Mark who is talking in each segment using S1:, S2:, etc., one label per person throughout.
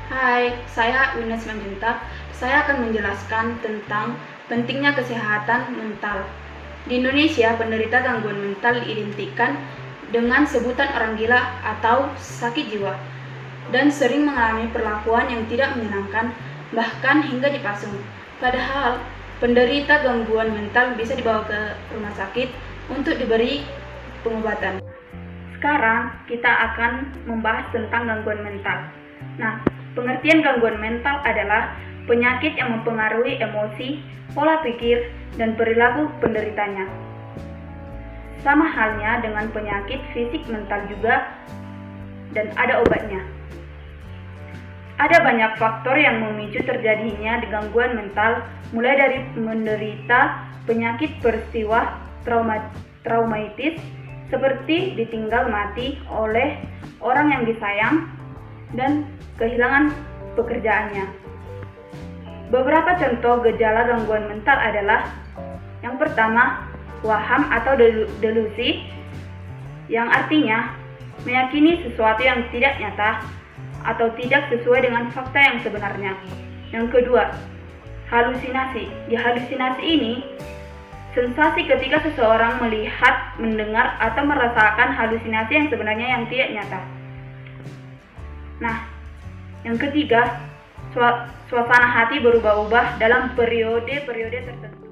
S1: Hai, saya Wina Simanjuntak. Saya akan menjelaskan tentang pentingnya kesehatan mental. Di Indonesia, penderita gangguan mental diidentikan dengan sebutan orang gila atau sakit jiwa dan sering mengalami perlakuan yang tidak menyenangkan, bahkan hingga dipasung. Padahal, penderita gangguan mental bisa dibawa ke rumah sakit untuk diberi pengobatan. Sekarang kita akan membahas tentang gangguan mental. Nah, pengertian gangguan mental adalah penyakit yang mempengaruhi emosi, pola pikir, dan perilaku penderitanya. Sama halnya dengan penyakit fisik mental juga, dan ada obatnya. Ada banyak faktor yang memicu terjadinya gangguan mental, mulai dari menderita penyakit peristiwa traumatis seperti ditinggal mati oleh orang yang disayang dan kehilangan pekerjaannya. Beberapa contoh gejala gangguan mental adalah: yang pertama, waham atau delusi, yang artinya meyakini sesuatu yang tidak nyata atau tidak sesuai dengan fakta yang sebenarnya. Yang kedua, halusinasi. Di halusinasi ini, sensasi ketika seseorang melihat, mendengar, atau merasakan halusinasi yang sebenarnya yang tidak nyata. Nah, yang ketiga, suasana hati berubah-ubah dalam periode-periode tertentu.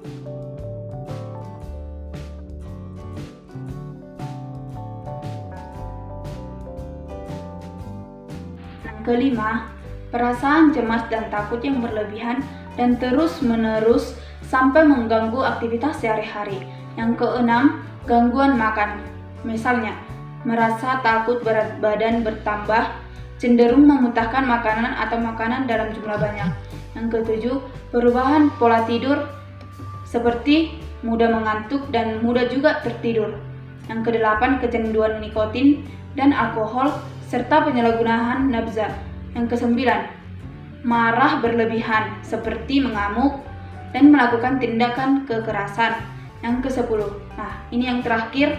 S1: Yang kelima, perasaan cemas dan takut yang berlebihan dan terus-menerus sampai mengganggu aktivitas sehari-hari. Yang keenam, gangguan makan. Misalnya, merasa takut berat badan bertambah, cenderung memuntahkan makanan atau makanan dalam jumlah banyak. Yang ketujuh, perubahan pola tidur seperti mudah mengantuk dan mudah juga tertidur. Yang kedelapan, kecanduan nikotin dan alkohol serta penyalahgunaan nafza. Yang kesembilan, marah berlebihan seperti mengamuk dan melakukan tindakan kekerasan. Yang ke-10, nah ini yang terakhir,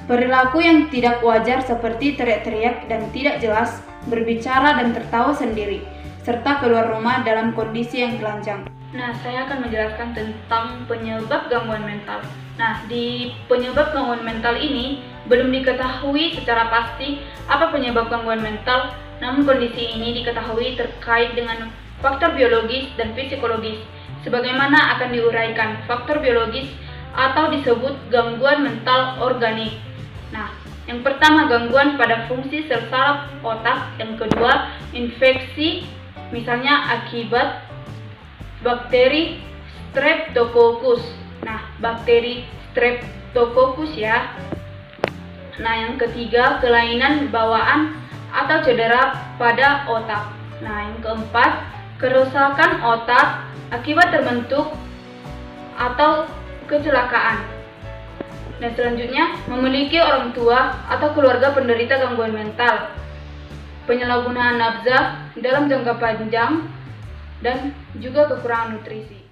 S1: perilaku yang tidak wajar seperti teriak-teriak dan tidak jelas, berbicara dan tertawa sendiri, serta keluar rumah dalam kondisi yang telanjang. Nah, saya akan menjelaskan tentang penyebab gangguan mental. Nah, di penyebab gangguan mental ini belum diketahui secara pasti apa penyebab gangguan mental, namun kondisi ini diketahui terkait dengan faktor biologis dan psikologis. Sebagaimana akan diuraikan, faktor biologis atau disebut gangguan mental organik. Nah, yang pertama, gangguan pada fungsi sel saraf otak. Yang kedua, infeksi, misalnya akibat bakteri Streptococcus. Nah, bakteri Streptococcus ya. Nah, yang ketiga, kelainan bawaan atau cedera pada otak. Nah, yang keempat, kerusakan otak akibat terbentuk atau kecelakaan. Dan selanjutnya, memiliki orang tua atau keluarga penderita gangguan mental, penyalahgunaan nafza dalam jangka panjang, dan juga kekurangan nutrisi.